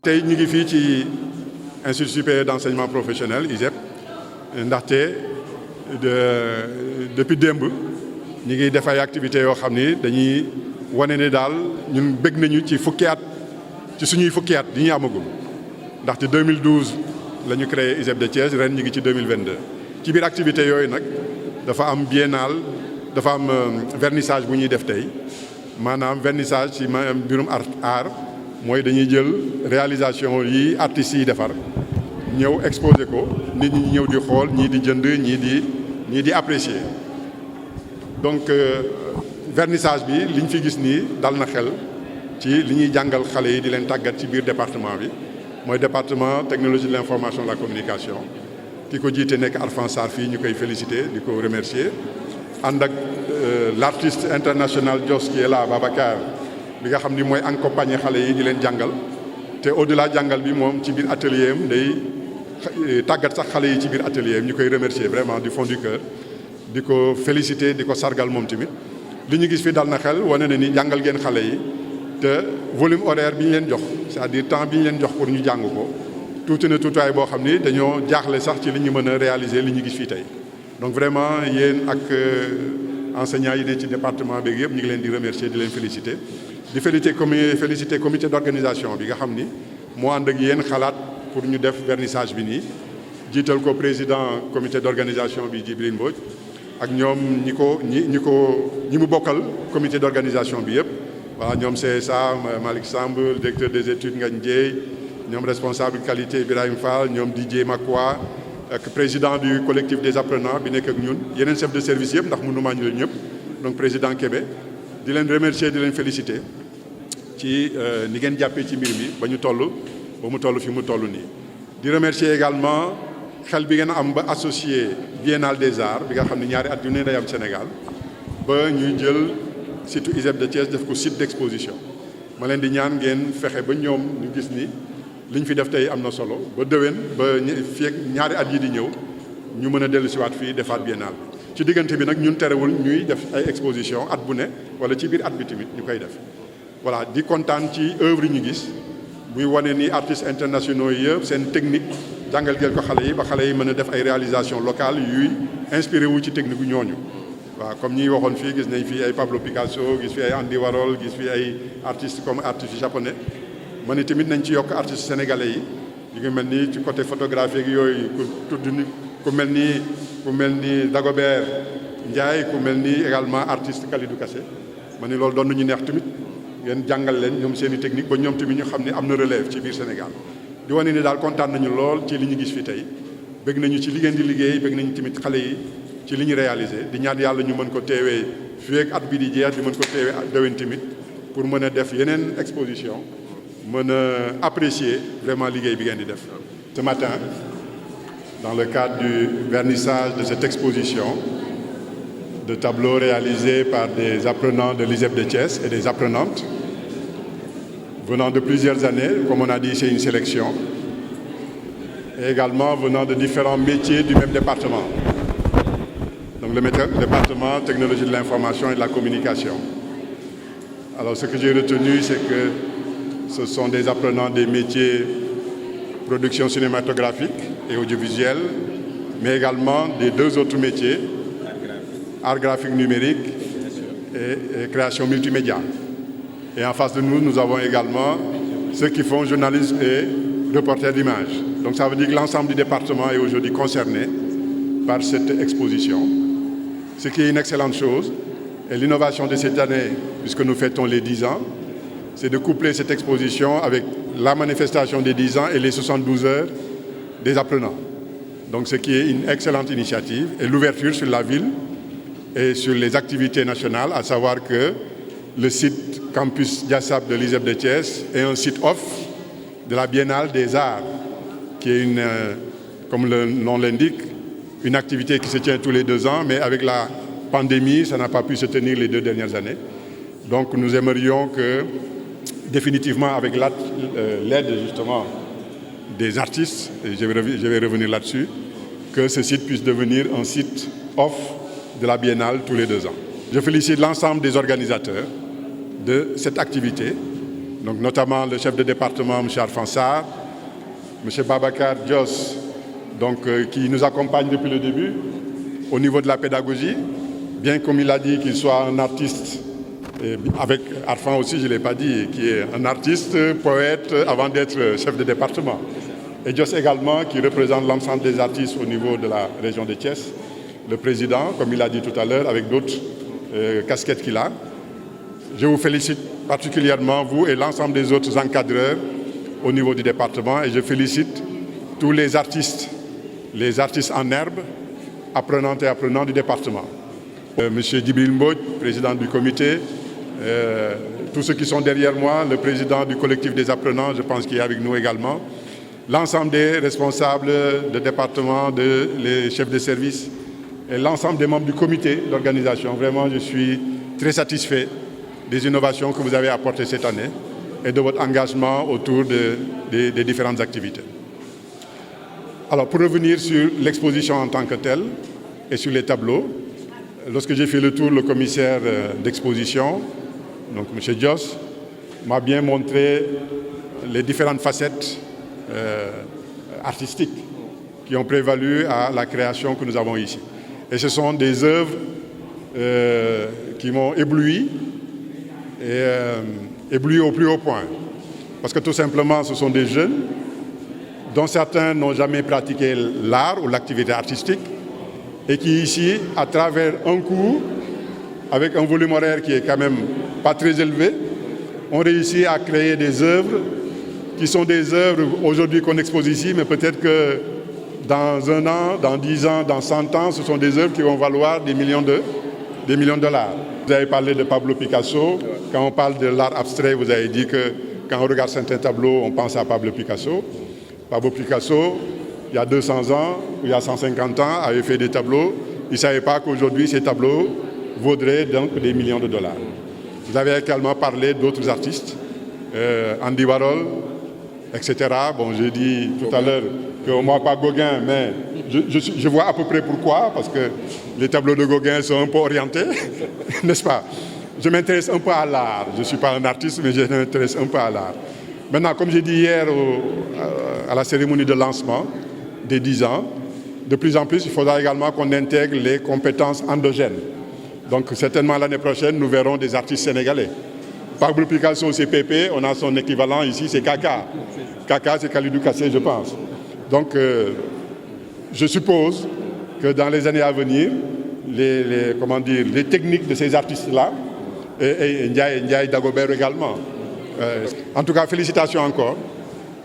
tey ñu ngi fii ci Institut supérieur d'enseignement professionnel ISEP ndaxte depuis démb ñu ngi def ay activités yoo xam ni dañuy wane ne daal ñun bëgg nañu ci fukki at ci suñuy fukki at di ñu amagum ndaxte 2012 la ñu créé ISEP de Thiès ren ñu ngi ci 2022. ci biir activité yooyu nag dafa am biennale dafa am vernissage bu ñuy def tey maanaam vernissage ci mbirum art mooy dañuy jël réalisation yi artistes yi defar ñëw exposé ko nit ñi ñëw di xool ñii di jënd ñii di apprécier donc vernissage bi liñ fi gis nii dal na xel ci li ñuy jàngal xale yi di leen tàggat ci biir département bi mooy département technologie de l'information et de la communication ki ko jiite nekk Arfan Sarr fii ñu koy féliciter di ko remercier ànd ak l'artiste international Dios qui est là Babacar bi nga xam ni mooy accompagner xale yi di leen jàngal te au-delà jàngal bi moom ci biir atelier am day tàggat sax xale yi ci biir atelier am ñu koy remercier vraiment du fond du cœur di ko féliciter di ko sargal moom tamit li ñu gis fi dal na xel wane na ni jàngal ngeen xale yi te volume horaire bi ñu leen jox c'est-à-dire temps bi ñu leen jox pour ñu jàng ko tuuti na tuutaay boo xam ni dañoo jaaxle sax ci li ñu mën a réaliser li ñu gis fii tey donc vraiment yéen ak enseignants yi ne ci département beeg yëpp ñu ngi leen di remercier di leen féliciter di féliciter comité d'organisation bi nga xam ni moo ànd ak yéen xalaat pour ñu def vernissage bi nii jiital ko président comité d'organisation bi Djibril Mbodj ak ñoom ñi mu bokkal comité d'organisation bi yëpp voilà ñoom CSA Malick Samb directeur des études Ngagne Dieye ñoom responsable qualité Ibrahim Fall ñoom Didier Makwa ak président du collectif des apprenants bi nekk ak ñun yeneen chef de service yëpp ndax mënu maa ñu leen ñëpp donc président Kébé di leen remercier di leen féliciter ci ni ngeen jàppee ci mbir mi ba mu toll fi mu toll nii. di remercier également xel bi ngeen am ba associé Biennale des Arts bi nga xam ne ñaari at yu ne day am Sénégal ba ñuy jël site ISEP de Thiès def ko site d'exposition ma leen di ñaan ngeen fexe ba ñoom ñu gis ni liñ fi def tey am na solo ba déwén ba fii ak ñaari at yi di ñëw ñu mën a dellu siwaat fii defaat biennale ci diggante bi nag ñun terewul ñuy def ay exposition at bu ne wala ci biir at bi tamit ñu koy def voilà di kontaan ci œuvre yi ñu gis muy wane ni artistes internationaux yi yëpp seen technique jàngal ngeen ko xale yi ba xale yi mën a def ay réalisations locales yuy inspiré wu ci technique gu ñooñu waaw comme ñi waxoon fii gis nañ fii ay Pablo Picasso gis fi ay Andy Warhol gis fi ay artistes comme artistes japonais ma ne tamit nañ ci yokk artistes sénégalais yi ñu ngi mel ni ci côté photographique yooyu ku mel ni Dagobert Ndiaye ku mel ni également artiste Kalidou Kassé ma ne loolu doon nañu neex tamit ngeen jàngal leen ñoom seen i technique ba ñoom tamit ñu xam ne am na relève ci biir Sénégal di wane ni daal kontaan nañu lool ci li ñu gis fi tey bëgg nañu ci li ngeen di liggéey bëgg nañu tamit xale yi ci li ñu réalisé di ñaan yàlla ñu mën ko teewee fii ak at bi di jeex di mën ko teewee déwén tamit pour mën a def yeneen exposition mën a apprécier vraiment liggéey bi ngeen di def. Ce matin, dans le cadre du vernissage de cette exposition de tableaux réalisés par des apprenants de l'ISEP de Thiès et des apprenantes venant de plusieurs années, comme on a dit, c'est une sélection, et également venant de différents métiers du même département. Donc le département technologie de l'information et de la communication. Alors ce que j'ai retenu, c'est que ce sont des apprenants des métiers production cinématographique et audiovisuelle, mais également des deux autres métiers, art graphique numérique et création multimédia. Et en face de nous, nous avons également ceux qui font journalisme et reporter d'image. Donc ça veut dire que l'ensemble du département est aujourd'hui concerné par cette exposition, ce qui est une excellente chose. Et l'innovation de cette année, puisque nous fêtons les 10 ans, c'est de coupler cette exposition avec la manifestation des 10 ans et les 72 heures des apprenants. Donc ce qui est une excellente initiative et l'ouverture sur la ville et sur les activités nationales, à savoir que le site campus Diasap de l'ISEP de Thiès est un site off de la Biennale des Arts, qui est comme le nom l'indique, une activité qui se tient tous les 2 ans, mais avec la pandémie, ça n'a pas pu se tenir les 2 dernières années. Donc nous aimerions que définitivement avec l'aide justement des artistes, et je vais revenir là-dessus, que ce site puisse devenir un site off de la Biennale tous les 2 ans. Je félicite l'ensemble des organisateurs de cette activité donc notamment le chef de département, M. Arfan Sarr, M. Babacar Dios, qui nous accompagne depuis le début au niveau de la pédagogie, bien comme il a dit qu'il soit un artiste, et avec Arfan aussi, je ne l'ai pas dit, qui est un artiste, poète, avant d'être chef de département. Et Dios également, qui représente l'ensemble des artistes au niveau de la région de Thiès, le président, comme il a dit tout à l'heure, avec d'autres casquettes qu'il a. Je vous félicite particulièrement, vous et l'ensemble des autres encadreurs au niveau du département, et je félicite tous les artistes en herbe, apprenantes et apprenants du département. Monsieur Djibril Mbodj, président du comité, tous ceux qui sont derrière moi, le président du collectif des apprenants, je pense qu'il est avec nous également, l'ensemble des responsables de département, les chefs de service et l'ensemble des membres du comité d'organisation. Vraiment, je suis très satisfait des innovations que vous avez apportées cette année et de votre engagement autour des différentes activités. Alors, pour revenir sur l'exposition en tant que telle et sur les tableaux, lorsque j'ai fait le tour, le commissaire d'exposition, donc M. Dios, m'a bien montré les différentes facettes artistiques qui ont prévalu à la création que nous avons ici. Et ce sont des œuvres qui m'ont ébloui, et ébloui au plus haut point. Parce que tout simplement, ce sont des jeunes dont certains n'ont jamais pratiqué l'art ou l'activité artistique et qui ici, à travers un cours, avec un volume horaire qui est quand même pas très élevé, ont réussi à créer des œuvres qui sont des œuvres aujourd'hui qu'on expose ici, mais peut-être que dans 1 an, dans 10 ans, dans 100 ans, ce sont des œuvres qui vont valoir des millions de dollars. Vous avez parlé de Pablo Picasso. Quand on parle de l'art abstrait, vous avez dit que quand on regarde certains tableaux, on pense à Pablo Picasso. Pablo Picasso, il y a 200 ans, ou il y a 150 ans, avait fait des tableaux. Il ne savait pas qu'aujourd'hui, ces tableaux vaudraient donc des millions de dollars. Vous avez également parlé d'autres artistes, Andy Warhol, etc. Bon, j'ai dit tout à l'heure que moi, pas Gauguin, mais je vois à peu près pourquoi, parce que les tableaux de Gauguin sont un peu orientés, n'est-ce pas? Je m'intéresse un peu à l'art. Je ne suis pas un artiste, mais je m'intéresse un peu à l'art. Maintenant, comme j'ai dit hier à la cérémonie de lancement des 10 ans, de plus en plus, il faudra également qu'on intègre les compétences endogènes. Donc, certainement l'année prochaine, nous verrons des artistes sénégalais. Pablo Picasso, c'est Pépé, on a son équivalent ici, c'est Kaka. Kaka, c'est Khalidou Kassé, je pense. Donc, je suppose que dans les années à venir, les techniques de ces artistes-là, et Ndiaye Dagobert également. En tout cas, félicitations encore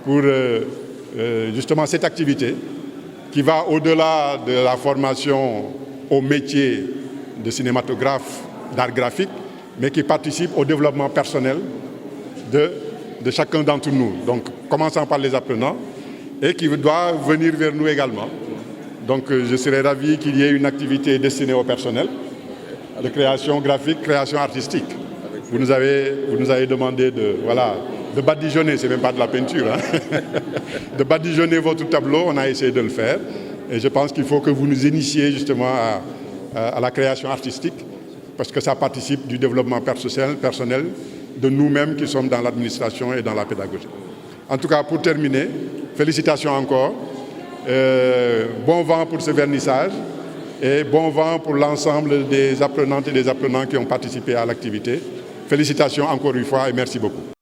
pour justement cette activité qui va au-delà de la formation au métier de cinématographe, d'art graphique, mais qui participe au développement personnel de chacun d'entre nous. Donc, commençant par les apprenants, et qui doit venir vers nous également. Donc, je serais ravi qu'il y ait une activité destinée au personnel, de création graphique, création artistique. Vous nous avez demandé de badigeonner, c'est même pas de la peinture, hein, de badigeonner votre tableau, on a essayé de le faire. Et je pense qu'il faut que vous nous initiez justement à la création artistique, parce que ça participe du développement personnel de nous-mêmes qui sommes dans l'administration et dans la pédagogie. En tout cas, pour terminer, félicitations encore. Bon vent pour ce vernissage et bon vent pour l'ensemble des apprenantes et des apprenants qui ont participé à l'activité. Félicitations encore une fois et merci beaucoup.